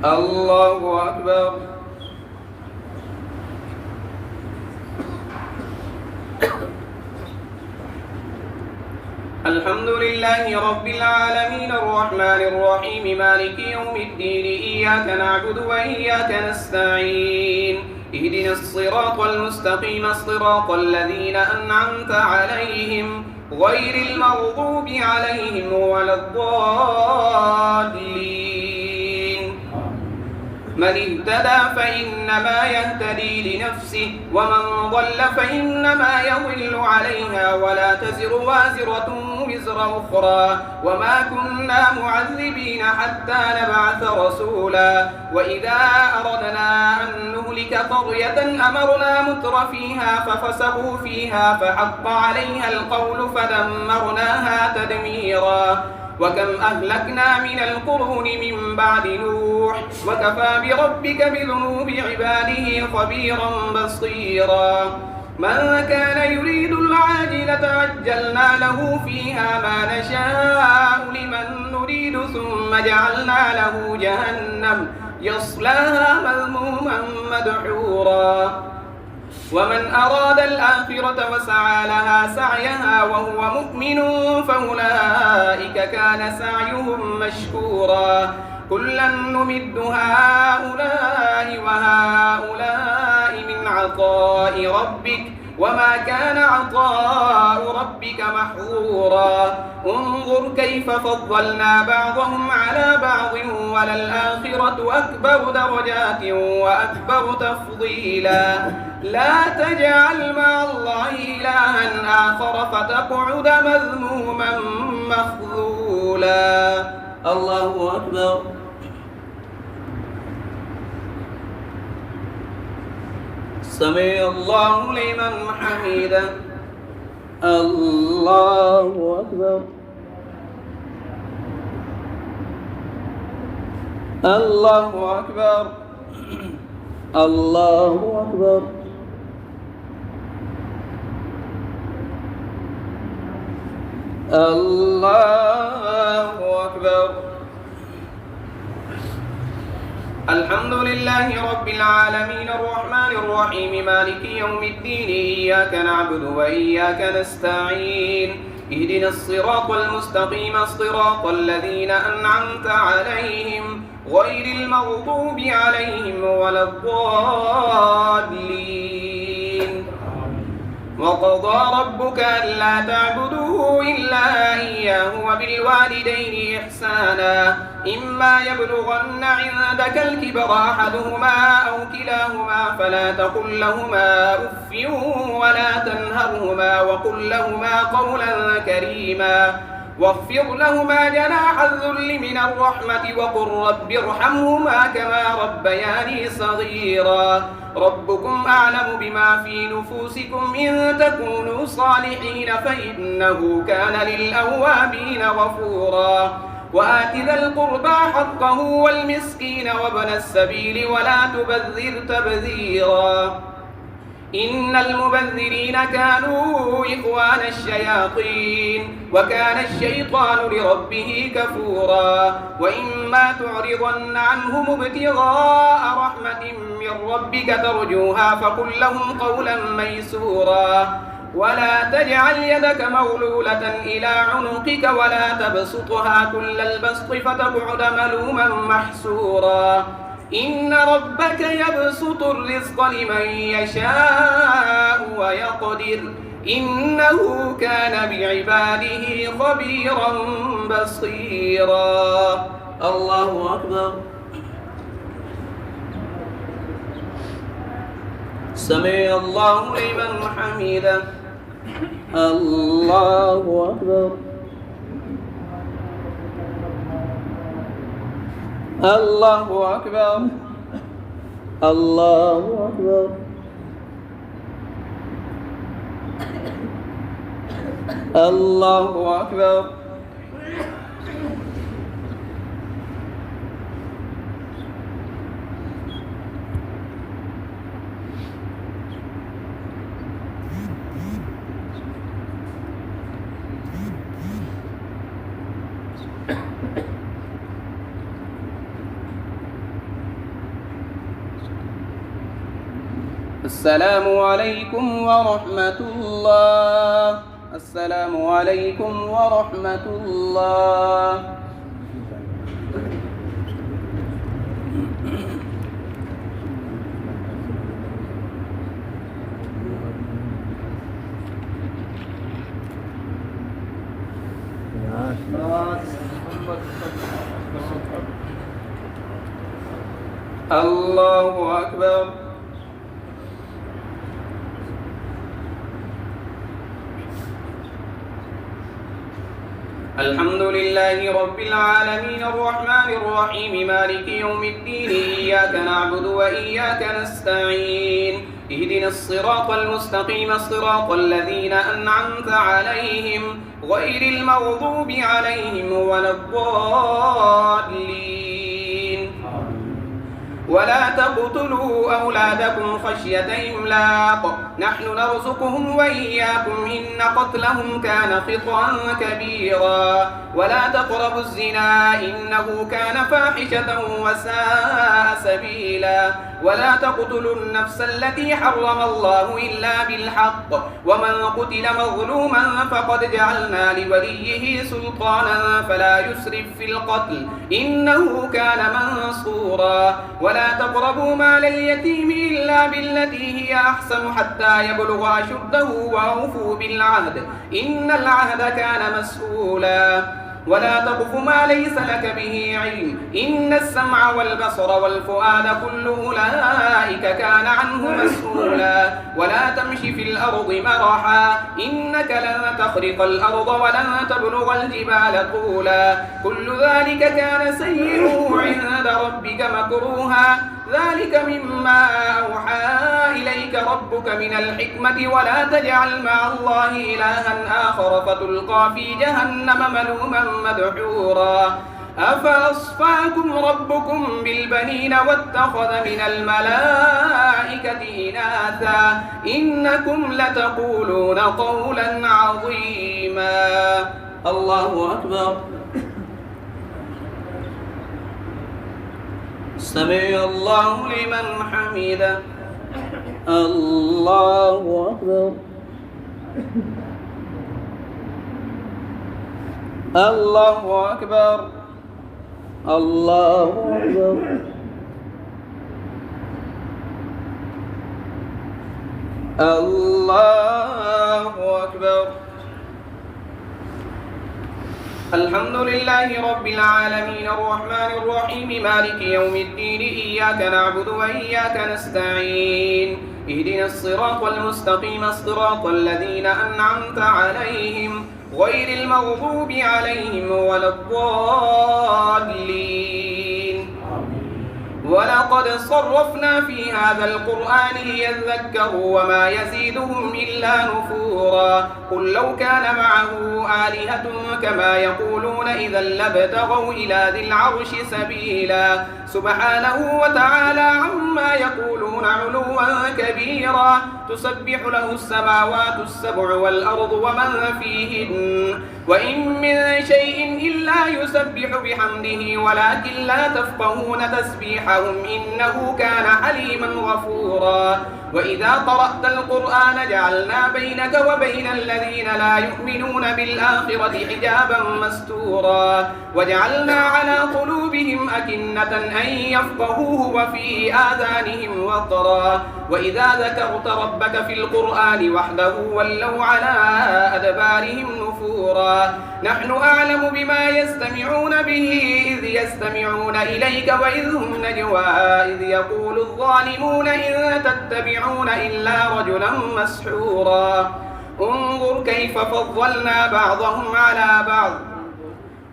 الله أكبر. الحمد لله رب العالمين الرحمن الرحيم مالك يوم الدين إياك نعبد وإياك نستعين اهدنا الصراط المستقيم صراط الذين أنعمت عليهم غير المغضوب عليهم ولا الضالين. من اهتدى فإنما يهتدي لنفسه ومن ضل فإنما يضل عليها ولا تزر وازرة وزر أخرى وما كنا معذبين حتى نبعث رسولا. وإذا أردنا أن نهلك قرية أمرنا متر فيها ففسقوا فيها فحق عليها القول فدمرناها تدميرا. وكم أهلكنا من القرون من بعد نوح وكفى بربك بذنوب عباده خبيرا بصيرا. من كان يريد العاجلة عجلنا له فيها ما نشاء لمن نريد ثم جعلنا له جهنم يصلاها مذموما مدحورا. ومن أراد الآخرة وسعى لها سعيها وهو مؤمن فأولئك كان سعيهم مشكورا. كلا نمد هؤلاء وهؤلاء من عطاء ربك وما كان عطاء ربك محظورا. انظر كيف فضلنا بعضهم على بعض وللآخرة أكبر درجات وأكبر تفضيلا. لا تجعل مع الله إلها آخر فتقعد مذموما مخذولا. الله أكبر. سمع الله لمن حمده. الله أكبر. الله أكبر. الله أكبر. الله أكبر. الحمد لله رب العالمين الرحمن الرحيم مالك يوم الدين إياك نعبد وإياك نستعين اهدنا الصراط المستقيم صراط الذين أنعمت عليهم غير المغضوب عليهم ولا الضالين. وقضى ربك ألا تعبدوا إلا إياه وبالوالدين إحسانا إما يبلغن عندك الكبر أحدهما أو كلاهما فلا تقل لهما أف ولا تنهرهما وقل لهما قولا كريما واخفض لهما جناح الذل من الرحمة وقل رب ارحمهما كما ربياني صغيرا. ربكم أعلم بما في نفوسكم إن تكونوا صالحين فإنه كان للأوابين غفورا. وآت ذا القربى حقه والمسكين وابن السبيل ولا تبذر تبذيرا إن المبذرين كانوا إخوان الشياطين وكان الشيطان لربه كفورا. وإما تعرضن عنهم ابتغاء رحمة من ربك ترجوها فقل لهم قولا ميسورا. ولا تجعل يدك مغلولة إلى عنقك ولا تبسطها كل البسط فتقعد ملوما محسورا. إن ربك يبسط الرزق لمن يشاء ويقدر إنه كان بعباده خبيرا بصيرا. الله أكبر. سمع الله لمن حمده. الله أكبر. الله أكبر. الله أكبر. الله أكبر. السلام عليكم ورحمة الله. السلام عليكم ورحمة الله. الله أكبر. الحمد لله رب العالمين الرحمن الرحيم مالك يوم الدين إياك نعبد وإياك نستعين اهدنا الصراط المستقيم صراط الذين أنعمت عليهم غير المغضوب عليهم ولا الضالين. ولا تقتلوا أولادكم خشية إملاق نحن نرزقهم وإياكم إن قتلهم كان خطأ كبيرا. ولا تقربوا الزنا إنه كان فاحشة وساء سبيلا. ولا تقتلوا النفس التي حرم الله إلا بالحق ومن قتل مظلوما فقد جعلنا لوليه سلطانا فلا يسرف في القتل إنه كان منصورا. ولا تقربوا مال اليتيم إلا بالتي هي أحسن حتى يبلغ أشده وأوفوا بالعهد إن العهد كان مسؤولا. ولا تقف ما ليس لك به علم إن السمع والبصر والفؤاد كل أولئك كان عنه مسؤولا. ولا تمش في الأرض مرحا إنك لن تخرق الأرض ولن تبلغ الجبال طولا كل ذلك كان سيئه عند ربك مكروها. ذلك مما أوحى إليك ربك من الحكمة. ولا تجعل مع الله إلها آخر فتلقى في جهنم ملوما مدحورا. أفأصفاكم ربكم بالبنين واتخذ من الملائكة إناثا إنكم لتقولون قولا عظيما. الله أكبر. سمع الله لمن حمده. الله أكبر. الله أكبر. الله أكبر. الله أكبر. الحمد لله رب العالمين الرحمن الرحيم مالك يوم الدين إياك نعبد وإياك نستعين اهدنا الصراط المستقيم صراط الذين أنعمت عليهم غير المغضوب عليهم ولا الضالين. ولقد صرفنا في هذا القرآن ليذكروا وما يزيدهم إلا نفورا. قل لو كان معه آلهة كما يقولون إذا لابتغوا إلى ذي العرش سبيلا. سبحانه وتعالى عما يقولون علوا كبيرا. تسبح له السماوات السبع والأرض ومن فيهن وإن من شيء إلا يسبح بحمده ولكن لا تفقهون تسبيحهم إنه كان حليما غفورا. وإذا قرأت القرآن جعلنا بينك وبين الذين لا يؤمنون بالآخرة حجابا مستورا. وجعلنا على قلوبهم أكنة أن يفقهوه وفي آذانهم وقرا. وإذا ذكرت ربك في القرآن وحده ولوا على أدبارهم نفورا. نحن أعلم بما يستمعون به إذ يستمعون إليك وإذ هم نجوى إذ يقول الظالمون إن تتبعون إلا رجلا مسحورا. انظر كيف فضلنا بعضهم على بعض.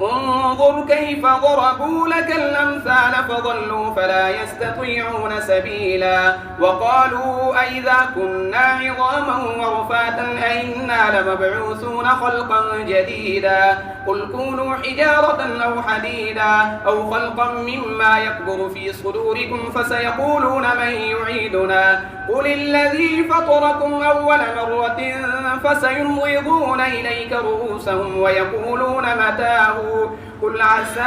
انظر كيف ضربوا لك الأمثال فضلوا فلا يستطيعون سبيلا. وقالوا أئذا كنا عظاما ورفاتا أئنا لمبعوثون خلقا جديدا. قل كونوا حجارة أو حديدا أو خلقا مما يكبر في صدوركم فسيقولون من يعيدنا قل الذي فطركم أول مرة فسينغضون إليك رؤوسهم ويقولون متاه قل عسى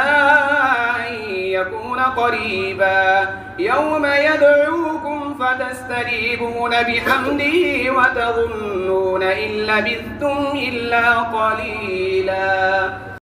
أن يكون قريبا. يوم يدعوكم فتستجيبون بحمده وتظنون إن لبثتم إلا قليلا.